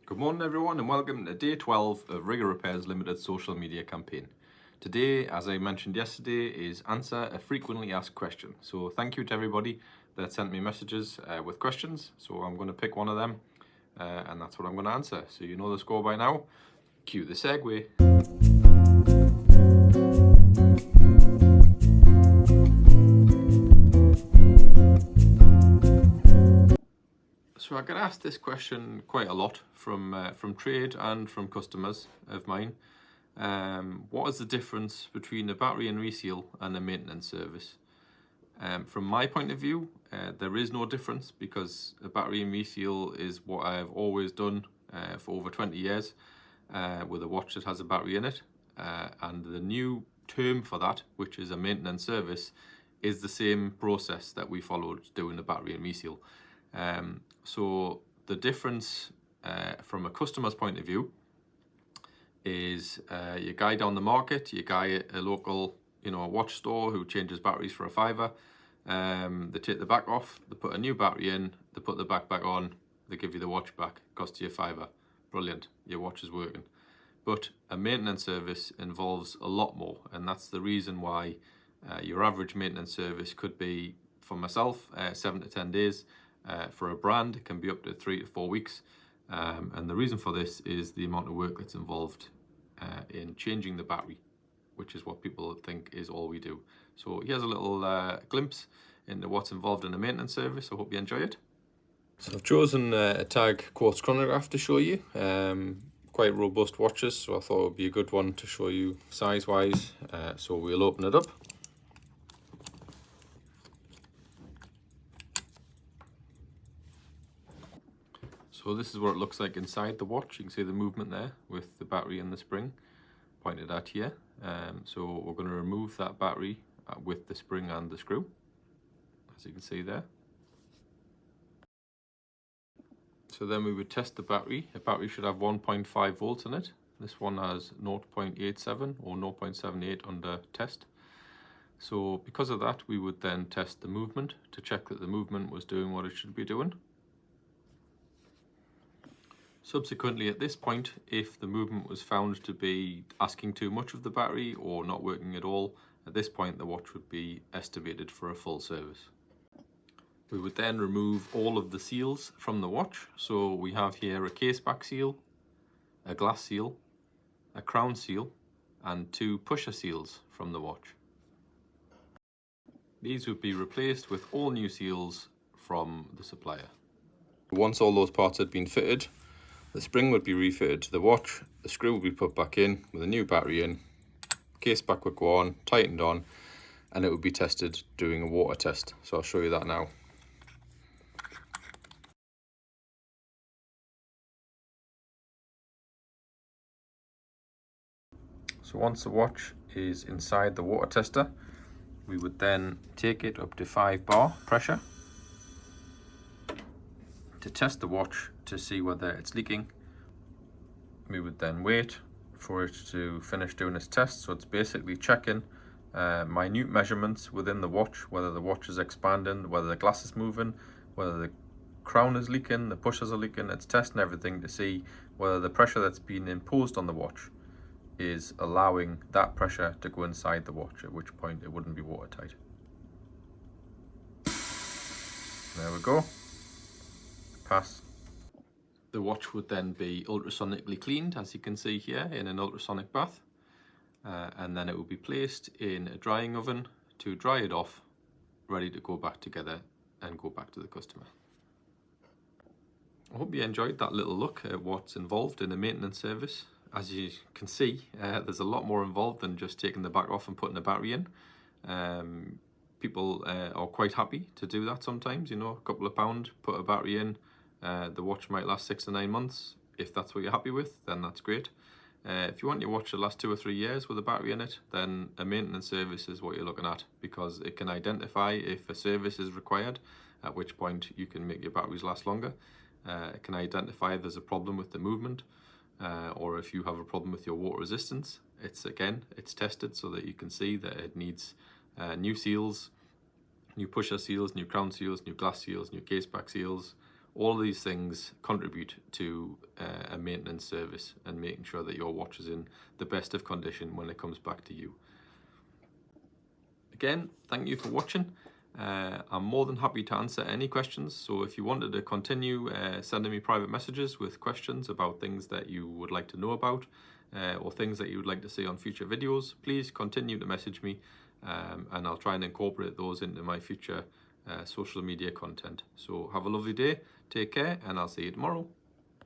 Good morning everyone and welcome to day 12 of Rigger Repairs Limited social media campaign. Today, as I mentioned yesterday, is answer a frequently asked question. So thank you to everybody that sent me messages with questions. So I'm going to pick one of them and that's what I'm going to answer. So you know the score by now. Cue the segue. So I get asked this question quite a lot from trade and from customers of mine. What is the difference between a battery and reseal and a maintenance service? From my point of view, there is no difference because a battery and reseal is what I've always done for over 20 years with a watch that has a battery in it. And the new term for that, which is a maintenance service, is the same process that we followed doing the battery and reseal. So the difference from a customer's point of view is you guy down the market, you guy at a local, a watch store who changes batteries for a £5. They take the back off, they put a new battery in, they put the back on, they give you the watch back, costs you a £5. Brilliant, your watch is working. But a maintenance service involves a lot more, and that's the reason why your average maintenance service could be, for myself, 7 to 10 days. For a brand, it can be up to 3 to 4 weeks. And the reason for this is the amount of work that's involved in changing the battery, which is what people think is all we do. So here's a little glimpse into what's involved in a maintenance service. I hope you enjoy it. So I've chosen a TAG quartz chronograph to show you. Quite robust watches, so I thought it would be a good one to show you size-wise. So we'll open it up. So this is what it looks like inside the watch. You can see the movement there with the battery and the spring pointed at here. So we're going to remove that battery with the spring and the screw, as you can see there. So then we would test the battery. A battery should have 1.5 volts in it. This one has 0.87 or 0.78 under test. So because of that, we would then test the movement to check that the movement was doing what it should be doing. Subsequently, at this point, if the movement was found to be asking too much of the battery or not working at all, at this point the watch would be estimated for a full service. We would then remove all of the seals from the watch. So we have here a case back seal, a glass seal, a crown seal, and 2 pusher seals from the watch. These would be replaced with all new seals from the supplier. Once all those parts had been fitted, the spring would be refitted to the watch, the screw would be put back in with a new battery in, case back would go on, tightened on, and it would be tested doing a water test. So I'll show you that now. So once the watch is inside the water tester, we would then take it up to 5 bar pressure to test the watch to see whether it's leaking. We would then wait for it to finish doing its test. So it's basically checking minute measurements within the watch, whether the watch is expanding, whether the glass is moving, whether the crown is leaking, the pushers are leaking. It's testing everything to see whether the pressure that's being imposed on the watch is allowing that pressure to go inside the watch, at which point it wouldn't be watertight. There we go. Pass. The watch would then be ultrasonically cleaned, as you can see here, in an ultrasonic bath. And then it would be placed in a drying oven to dry it off, ready to go back together and go back to the customer. I hope you enjoyed that little look at what's involved in a maintenance service. As you can see, there's a lot more involved than just taking the back off and putting a battery in. People are quite happy to do that sometimes, a couple of £, put a battery in. The watch might last 6 to 9 months. If that's what you're happy with, then that's great. If you want your watch to last 2 or 3 years with a battery in it, then a maintenance service is what you're looking at, because it can identify if a service is required, at which point you can make your batteries last longer. It can identify if there's a problem with the movement, or if you have a problem with your water resistance. It's tested so that you can see that it needs new seals, new pusher seals, new crown seals, new glass seals, new case back seals, All of these things contribute to a maintenance service and making sure that your watch is in the best of condition when it comes back to you. Again, thank you for watching. I'm more than happy to answer any questions, so if you wanted to continue sending me private messages with questions about things that you would like to know about or things that you would like to see on future videos, please continue to message me, and I'll try and incorporate those into my future social media content. So have a lovely day, take care, and I'll see you tomorrow.